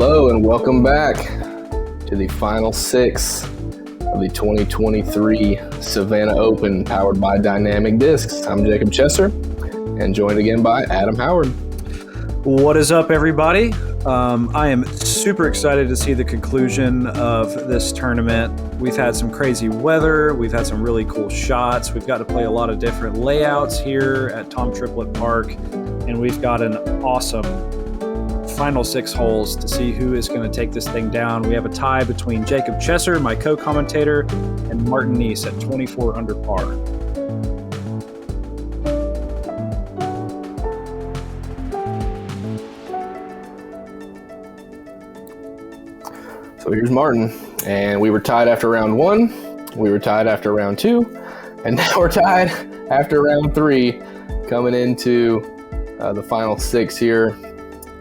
Hello and welcome back to the final six of the 2023 Savannah Open powered by Dynamic Discs. I'm Jacob Chesser and joined again by Adam Howard. What is up, everybody? I am super excited to see the conclusion of this tournament. We've had some crazy weather. We've had some really cool shots. We've got to play a lot of different layouts here at Tom Triplett Park, and we've got an awesome final six holes to see who is going to take this thing down. We have a tie between Jacob Chesser, my co-commentator, and Martin Kneece at 24 under par. So here's Martin, and we were tied after round one, we were tied after round two, and now we're tied after round three, coming into the final six here.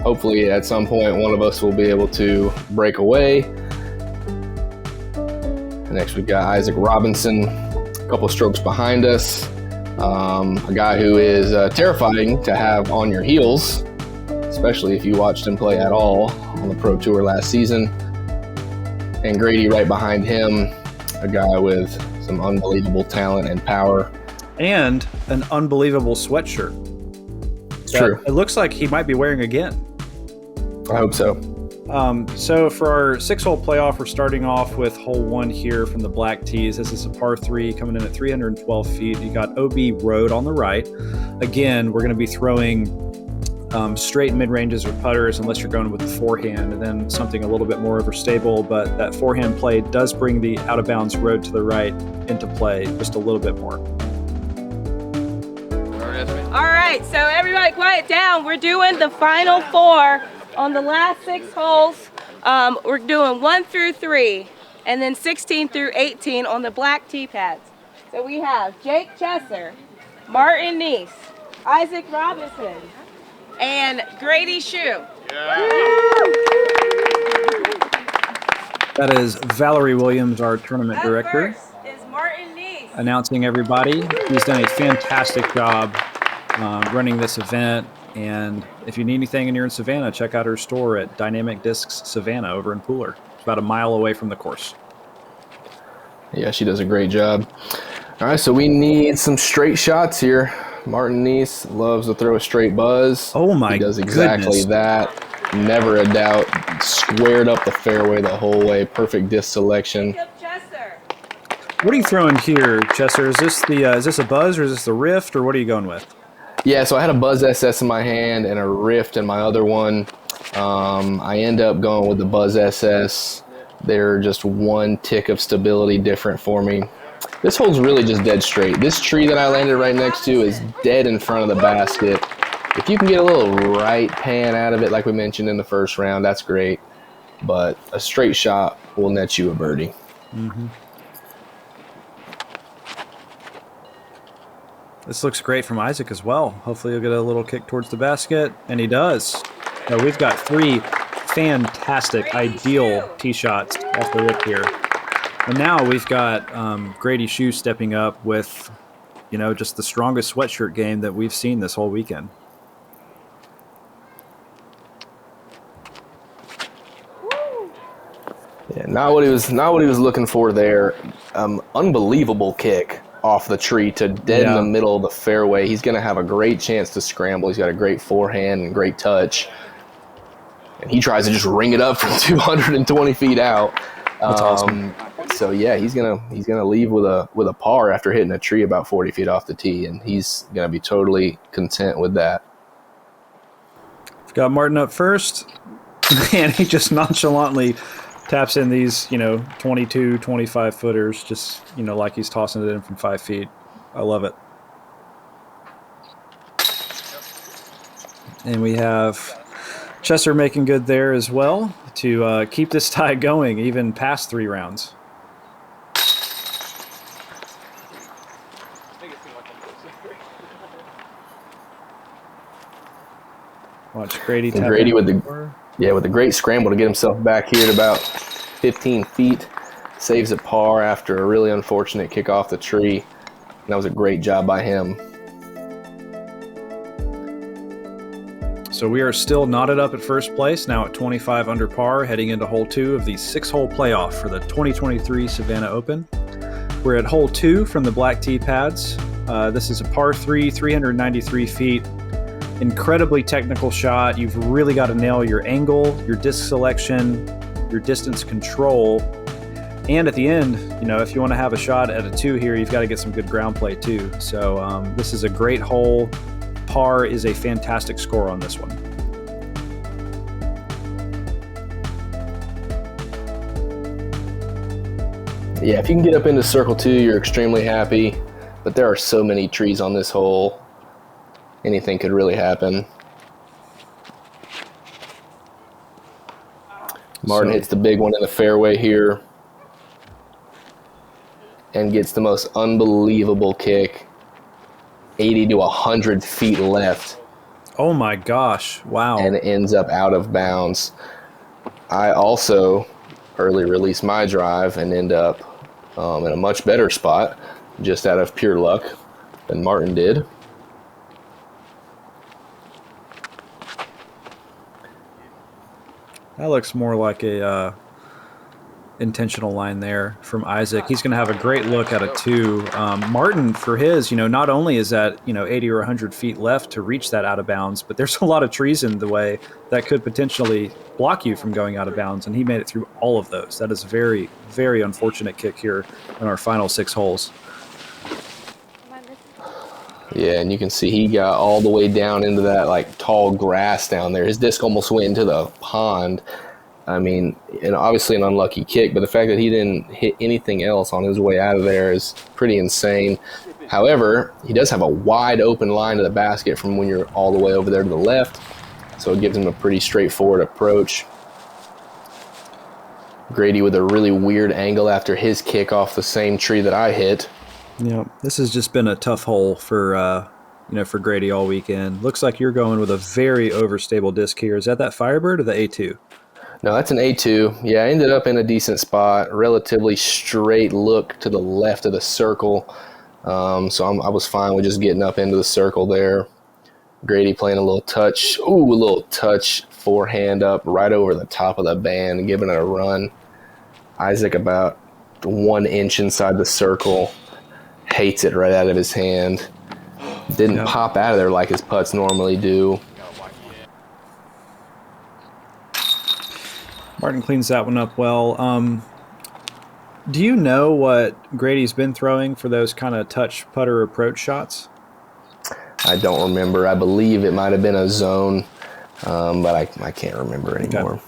Hopefully at some point one of us will be able to break away. Next we've got Isaac Robinson, a couple strokes behind us, a guy who is terrifying to have on your heels, especially if you watched him play at all on the Pro Tour last season. And Grady right behind him, a guy with some unbelievable talent and power. And an unbelievable sweatshirt. It's true. It looks like he might be wearing again. I hope so. So for our 6-hole playoff, we're starting off with hole one here from the black tees. This is a par 3 coming in at 312 feet. You got OB Road on the right. Again, we're going to be throwing straight mid-ranges or putters unless you're going with the forehand, and then something a little bit more overstable, but that forehand play does bring the out-of-bounds road to the right into play just a little bit more. All right, so everybody quiet down. We're doing the final four on the last 6 holes. We're doing 1 through 3 and then 16 through 18 on the black tee pads. So we have Jake Chesser, Martin Kneece, Isaac Robinson, and Grady Shue. Yeah. That is Valerie Williams, our tournament director. First is Martin Kneece. Announcing everybody. He's done a fantastic job running this event. And if you need anything and you're in Savannah, check out her store at Dynamic Discs Savannah over in Pooler. It's about a mile away from the course. Yeah, she does a great job. All right, so we need some straight shots here. Martin Kneece loves to throw a straight buzz. Oh my He does exactly that. Never a doubt. Squared up the fairway the whole way. Perfect disc selection. What are you throwing here, Chesser? Is this a buzz or is this the Rift, or what are you going with? Yeah, so I had a Buzz SS in my hand and a Rift in my other one. I end up going with the Buzz SS. They're just one tick of stability different for me. This hole's really just dead straight. This tree that I landed right next to is dead in front of the basket. If you can get a little right pan out of it, like we mentioned in the first round, that's great. But a straight shot will net you a birdie. Mm-hmm. This looks great from Isaac as well. Hopefully he'll get a little kick towards the basket, and he does. Now we've got 3 fantastic, ideal tee shots off the rip here. And now we've got Grady Shue stepping up with, just the strongest sweatshirt game that we've seen this whole weekend. Yeah, not what he was looking for there. Unbelievable kick off the tree to dead in the middle of the fairway. He's going to have a great chance to scramble. He's got a great forehand and great touch. And he tries to just ring it up from 220 feet out. That's awesome. So yeah, he's gonna leave with a par after hitting a tree about 40 feet off the tee, and he's gonna be totally content with that. We've got Martin up first, and he just nonchalantly taps in these 22, 25 footers, just like he's tossing it in from 5 feet. I love it. And we have Chesser making good there as well to keep this tie going even past 3 rounds. Watch Grady tap Grady with the great scramble to get himself back here at about 15 feet. Saves a par after a really unfortunate kick off the tree. And that was a great job by him. So we are still knotted up at first place, now at 25 under par, heading into hole 2 of the 6-hole playoff for the 2023 Savannah Open. We're at hole 2 from the black tee pads. This is a par 3, 393 feet. Incredibly technical shot. You've really got to nail your angle, your disc selection, your distance control. And at the end, you know, if you want to have a shot at a 2 here, you've got to get some good ground play too. So this is a great hole. Par is a fantastic score on this one. Yeah, if you can get up into circle 2, you're extremely happy. But there are so many trees on this hole. Anything could really happen. Martin hits the big one in the fairway here and gets the most unbelievable kick, 80 to 100 feet left. Oh my gosh, wow. And ends up out of bounds. I also early release my drive and end up in a much better spot, just out of pure luck, than Martin did. That looks more like a intentional line there from Isaac. He's going to have a great look at a 2. Martin, for his, you know, not only is that, you know, 80 or 100 feet left to reach that out of bounds, but there's a lot of trees in the way that could potentially block you from going out of bounds, and he made it through all of those. That is a very, very unfortunate kick here in our final 6 holes. Yeah, and you can see he got all the way down into that like tall grass down there. His disc almost went into the pond. I mean, and obviously an unlucky kick, but the fact that he didn't hit anything else on his way out of there is pretty insane. However, he does have a wide open line to the basket from when you're all the way over there to the left, so it gives him a pretty straightforward approach. Grady with a really weird angle after his kick off the same tree that I hit. Yeah, this has just been a tough hole for for Grady all weekend. Looks like you're going with a very overstable disc here. Is that Firebird or the A2? No, that's an A2. Yeah, I ended up in a decent spot, relatively straight look to the left of the circle. So I was fine with just getting up into the circle there. Grady playing a little touch. Ooh, a little touch forehand up right over the top of the band, giving it a run. Isaac about 1 inch inside the circle. Hates it right out of his hand. Didn't pop out of there like his putts normally do. Martin cleans that one up well. Do you know what Grady's been throwing for those kind of touch putter approach shots? I don't remember. I believe it might have been a zone, but I can't remember anymore. Okay.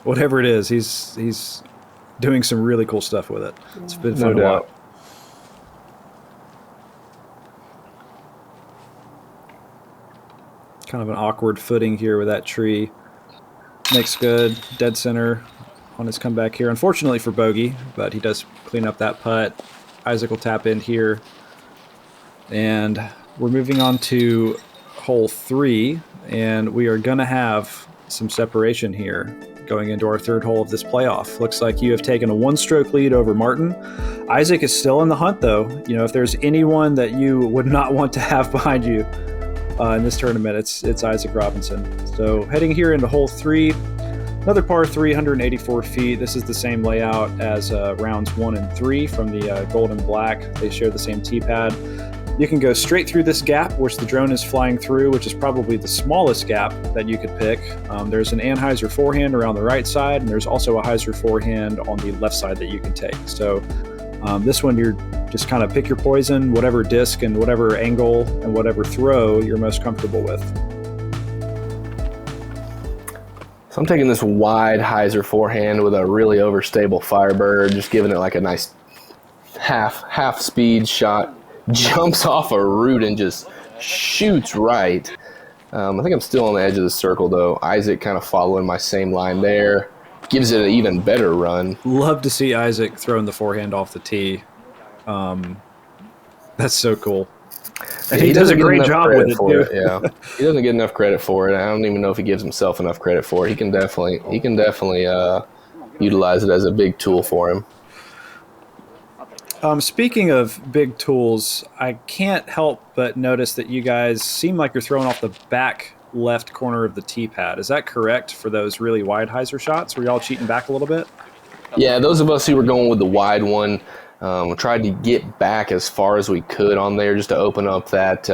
Whatever it is, he's doing some really cool stuff with it. It's been fun to watch. Kind of an awkward footing here with that tree. Makes good, dead center on his comeback here. Unfortunately for bogey, but he does clean up that putt. Isaac will tap in here. And we're moving on to hole 3, and we are going to have some separation here going into our 3rd hole of this playoff. Looks like you have taken a 1-stroke lead over Martin. Isaac is still in the hunt, though. You know, if there's anyone that you would not want to have behind you in this tournament, it's Isaac Robinson. So heading here into hole 3, another par 3, 184 feet. This is the same layout as rounds 1 and 3 from the gold and black. They share the same tee pad. You can go straight through this gap, which the drone is flying through, which is probably the smallest gap that you could pick. There's an Anheuser forehand around the right side, and there's also a Heiser forehand on the left side that you can take. So this one, you're just kind of pick your poison, whatever disc and whatever angle and whatever throw you're most comfortable with. So I'm taking this wide Heiser forehand with a really overstable Firebird, just giving it like a nice half speed shot. Jumps off a root and just shoots right. I think I'm still on the edge of the circle, though. Isaac kind of following my same line there. Gives it an even better run. Love to see Isaac throwing the forehand off the tee. That's so cool. And Yeah, he does a great job with it, too. Yeah, he doesn't get enough credit for it. I don't even know if he gives himself enough credit for it. He can definitely utilize it as a big tool for him. Speaking of big tools, I can't help but notice that you guys seem like you're throwing off the back left corner of the tee pad. Is that correct for those really wide hyzer shots? Were y'all cheating back a little bit? Yeah, those of us who were going with the wide one tried to get back as far as we could on there just to open up that,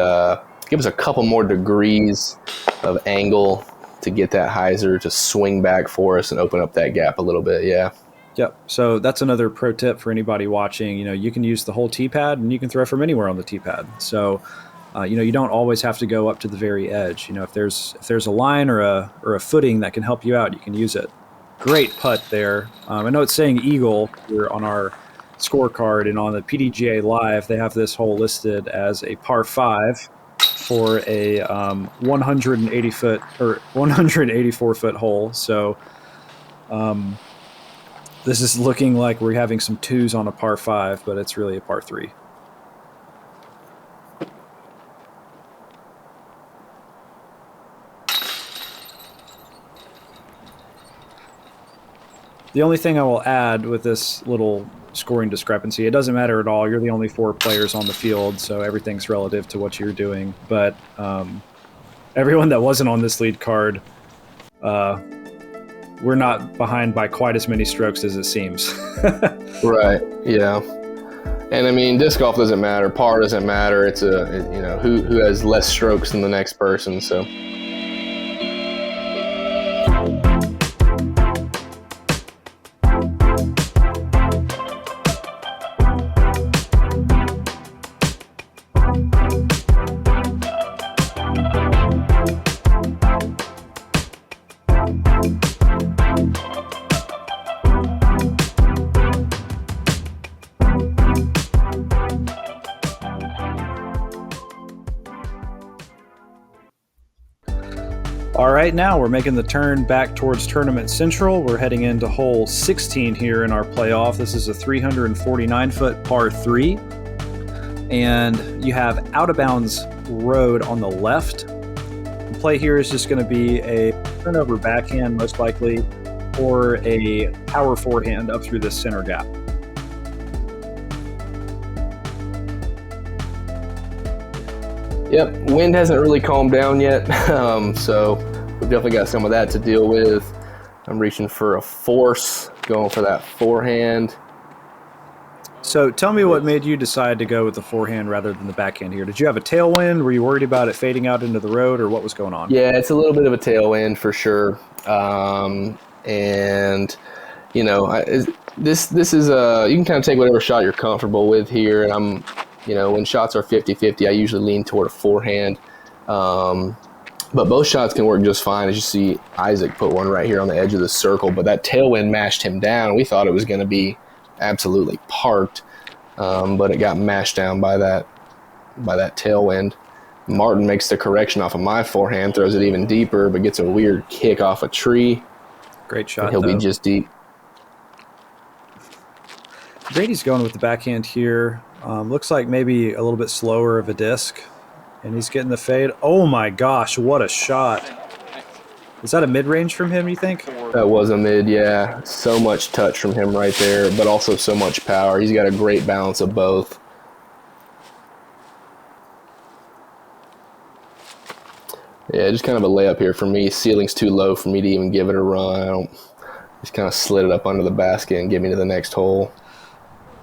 give us a couple more degrees of angle to get that hyzer to swing back for us and open up that gap a little bit, yeah. Yep. So that's another pro tip for anybody watching. You can use the whole tee pad and you can throw from anywhere on the tee pad. So, you don't always have to go up to the very edge. If there's a line or a footing that can help you out, you can use it. Great putt there. I know it's saying eagle here on our scorecard, and on the PDGA Live, they have this hole listed as a par 5 for a 180-foot or 184-foot hole. So, this is looking like we're having some twos on a par 5, but it's really a par 3. The only thing I will add with this little scoring discrepancy, it doesn't matter at all. You're the only 4 players on the field, so everything's relative to what you're doing. But everyone that wasn't on this lead card, we're not behind by quite as many strokes as it seems. Right, yeah. And I mean, disc golf doesn't matter. Par doesn't matter. It's who has less strokes than the next person, so. All right, now we're making the turn back towards Tournament Central. We're heading into hole 16 here in our playoff. This is a 349-foot par 3. And you have out-of-bounds road on the left. The play here is just going to be a turnover backhand, most likely, or a power forehand up through the center gap. Yep, wind hasn't really calmed down yet, so we've definitely got some of that to deal with. I'm reaching for a force, going for that forehand. So tell me what made you decide to go with the forehand rather than the backhand here. Did you have a tailwind? Were you worried about it fading out into the road, or what was going on? Yeah, it's a little bit of a tailwind for sure. This is you can kind of take whatever shot you're comfortable with here, and when shots are 50-50, I usually lean toward a forehand. But both shots can work just fine. As you see, Isaac put one right here on the edge of the circle, but that tailwind mashed him down. We thought it was going to be absolutely parked, but it got mashed down by that tailwind. Martin makes the correction off of my forehand, throws it even deeper, but gets a weird kick off a tree. Great shot, He'll be just deep. Brady's going with the backhand here. Looks like maybe a little bit slower of a disc, and he's getting the fade. Oh my gosh, what a shot. Is that a mid-range from him, you think? That was a mid, yeah. So much touch from him right there, but also so much power. He's got a great balance of both. Yeah, just kind of a layup here for me. Ceiling's too low for me to even give it a run. Just kind of slid it up under the basket and get me to the next hole.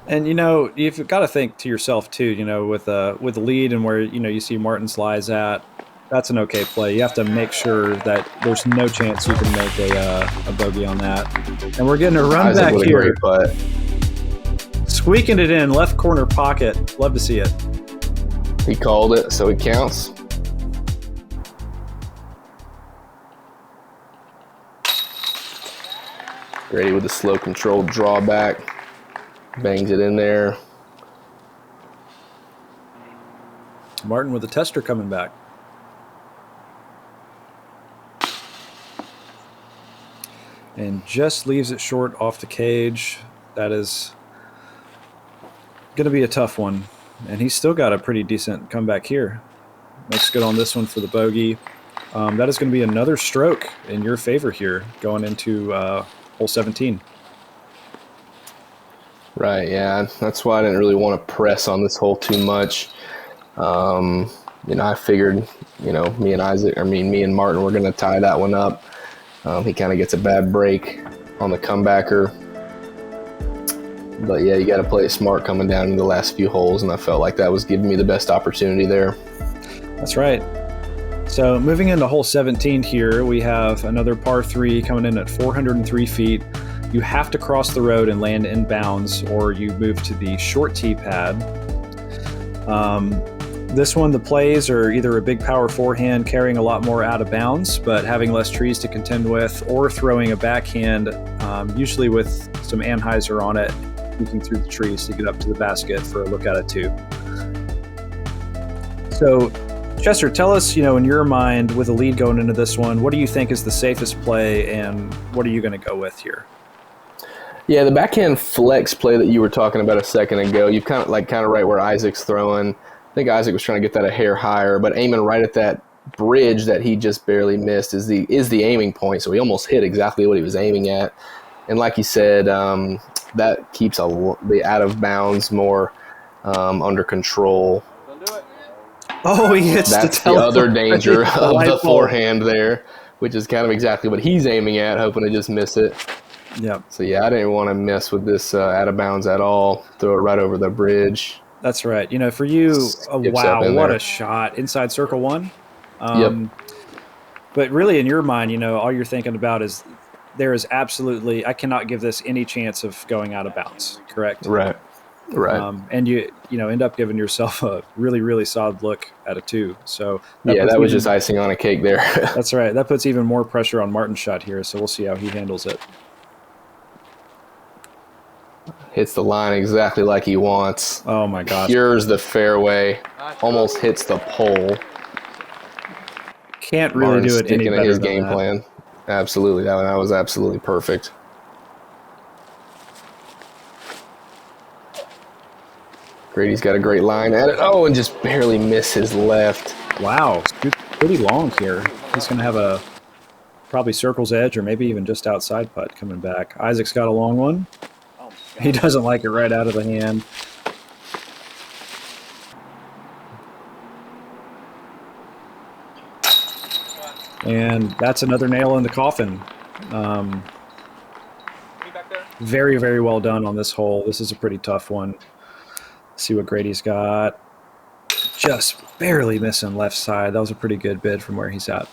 And you've got to think to yourself too. With the lead and where you see Martin's lies at, that's an okay play. You have to make sure that there's no chance you can make a bogey on that. And we're getting a run Isaac back with here. a great putt. Squeaking it in, left corner pocket. Love to see it. He called it, so it counts. Grady with a slow controlled drawback. Bangs it in there. Martin with the tester coming back. And just leaves it short off the cage. That is going to be a tough one. And he's still got a pretty decent comeback here. Looks good on this one for the bogey. That is going to be another stroke in your favor here going into hole 17. Right, yeah. That's why I didn't really want to press on this hole too much. I figured, me and Martin were going to tie that one up. He kind of gets a bad break on the comebacker. But yeah, you got to play it smart coming down to the last few holes, and I felt like that was giving me the best opportunity there. That's right. So moving into hole 17 here, we have another par 3 coming in at 403 feet. You have to cross the road and land in bounds, or you move to the short tee pad. This one, the plays are either a big power forehand carrying a lot more out of bounds, but having less trees to contend with, or throwing a backhand, usually with some anhyzer on it, peeking through the trees to get up to the basket for a look at it too. So, Chester, tell us, in your mind, with a lead going into this one, what do you think is the safest play, and what are you going to go with here? Yeah, the backhand flex play that you were talking about a second ago, you've kind of right where Isaac's throwing. I think Isaac was trying to get that a hair higher, but aiming right at that bridge that he just barely missed is the aiming point. So he almost hit exactly what he was aiming at. And like you said, that keeps the out of bounds more under control. Oh, he hits That's the other danger of the forehand there, which is kind of exactly what he's aiming at, hoping to just miss it. Yeah. So yeah, I didn't want to mess with this out of bounds at all. Throw it right over the bridge. That's right. For you, wow, what a shot. Inside circle one. Yep. But really, in your mind, all you're thinking about is there is absolutely, I cannot give this any chance of going out of bounds, correct? Right. And you end up giving yourself a really, really solid look at a 2. So that was just icing on a cake there. That's right. That puts even more pressure on Martin's shot here, so we'll see how he handles it. Hits the line exactly like he wants. Oh my gosh. Cures the fairway. Almost hits the pole. Can't really do it any better his than game that. plan. Absolutely. That was absolutely perfect. Grady's got a great line at it. Oh, and just barely miss his left. Wow. It's pretty long here. He's going to have a probably circle's edge or maybe even just outside putt coming back. Isaac's got a long one. He doesn't like it right out of the hand. And that's another nail in the coffin. Very, very well done on this hole. This is a pretty tough one. Let's see what Grady's got. Just barely missing left side. That was a pretty good bid from where he's at.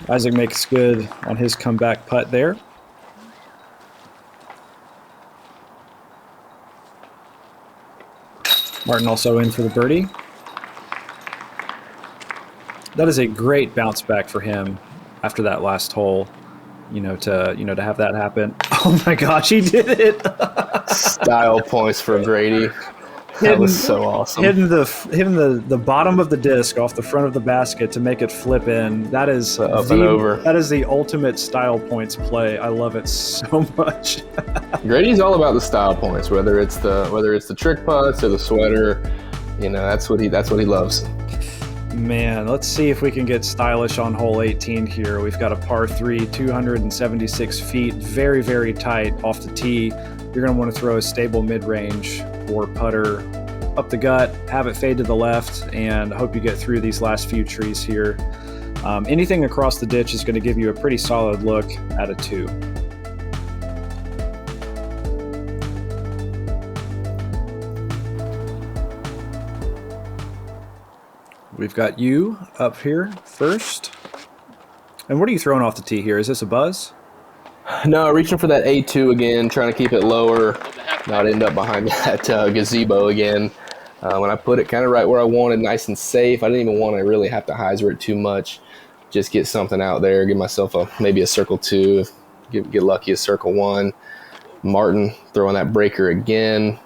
Isaac makes good on his comeback putt there. Martin also in for the birdie. That is a great bounce back for him after that last hole. To have that happen. Oh my gosh, he did it! Style points for Grady. That was so awesome. Hitting the bottom of the disc off the front of the basket to make it flip in. That is up and over. That is the ultimate style points play. I love it so much. Grady's all about the style points, whether it's the trick putts or the sweater. That's what he loves. Man, let's see if we can get stylish on hole 18 here. We've got a par 3, 276 feet, very, very tight off the tee. You're going to want to throw a stable mid-range or putter up the gut, have it fade to the left, and hope you get through these last few trees here. Anything across the ditch is going to give you a pretty solid look at a 2. We've got you up here first. And what are you throwing off the tee here? Is this a buzz? No, reaching for that A2 again, trying to keep it lower, not end up behind that gazebo again. When I put it kind of right where I wanted, nice and safe, I didn't even want to really have to hyzer it too much. Just get something out there, give myself maybe a circle 2, get lucky a circle 1. Martin throwing that breaker again.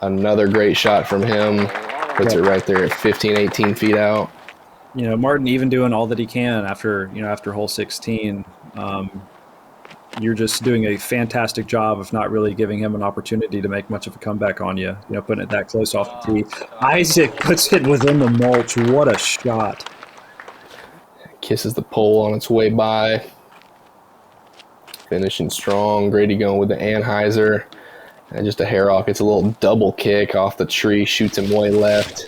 Another great shot from him. Puts it right there at 15, 18 feet out. Martin even doing all that he can after hole 16. You're just doing a fantastic job of not really giving him an opportunity to make much of a comeback on you. Putting it that close off the tee. Isaac puts it within the mulch. What a shot. Kisses the pole on its way by. Finishing strong. Grady going with the anhyzer. and just a hair off. It's a little double kick off the tree, shoots him way left.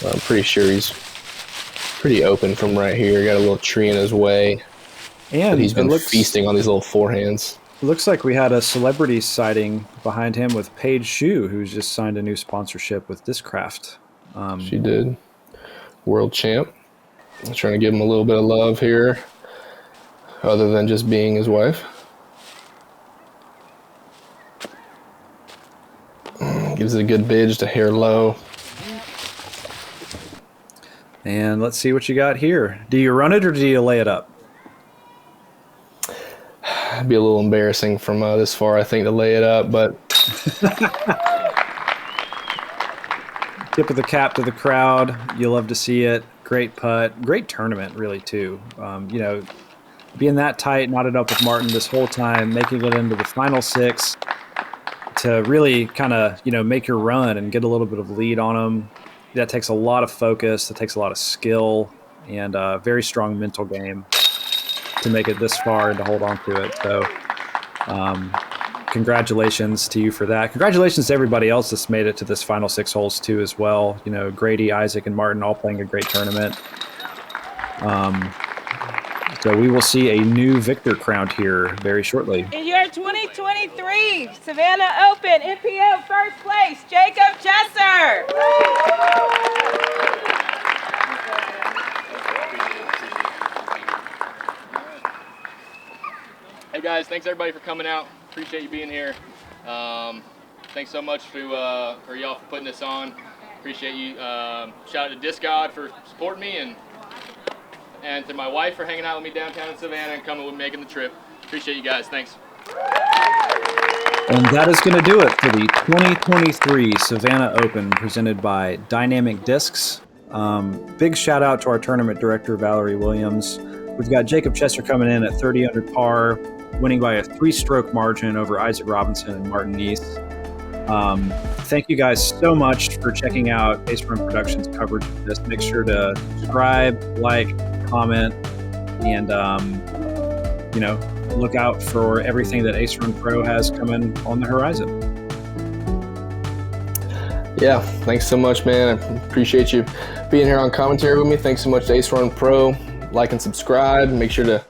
I'm pretty sure he's pretty open from right here. Got a little tree in his way. And but he's been feasting on these little forehands. It looks like we had a celebrity sighting behind him with Paige Shue, who's just signed a new sponsorship with Discraft. She did. World champ. I'm trying to give him a little bit of love here, other than just being his wife. Gives it a good bid, just a hair low. And let's see what you got here. Do you run it or do you lay it up? It'd be a little embarrassing from this far, I think, to lay it up, but... Tip of the cap to the crowd. You love to see it. Great putt. Great tournament, really, too. Being that tight, knotted up with Martin this whole time, making it into the final 6 to really kind of, make your run and get a little bit of lead on him. That takes a lot of focus. That takes a lot of skill and a very strong mental game to make it this far and to hold on to it. So congratulations to you for that. Congratulations to everybody else that's made it to this final 6 holes too as well. Grady, Isaac, and Martin all playing a great tournament. So we will see a new victor crowned here very shortly. In your 2023 Savannah Open MPO first place, Jacob Chesser. Hey guys, thanks everybody for coming out. Appreciate you being here. Thanks so much for y'all for putting this on. Appreciate you. Shout out to Disc God for supporting me and to my wife for hanging out with me downtown in Savannah and coming with making the trip. Appreciate you guys. Thanks. And that is going to do it for the 2023 Savannah Open presented by Dynamic Discs. Big shout out to our tournament director, Valerie Williams. We've got Jacob Chesser coming in at 30 under par, winning by a 3-stroke margin over Isaac Robinson and Martin Kneece. Thank you guys so much for checking out Ace Run Productions coverage of this. Make sure to subscribe, like, comment, and look out for everything that Ace Run Pro has coming on the horizon. Yeah, thanks so much, man. I appreciate you being here on commentary with me. Thanks so much to Ace Run Pro. Like and subscribe. Make sure to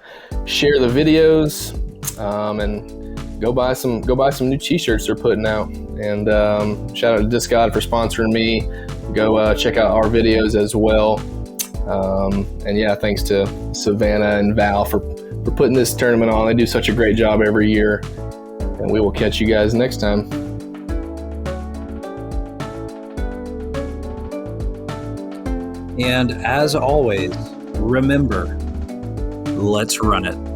share the videos, and go buy some new t-shirts they're putting out. And shout out to Disc God for sponsoring me. Go check out our videos as well. And yeah, thanks to Savannah and Val for putting this tournament on. They do such a great job every year. And we will catch you guys next time. And as always, remember, let's run it.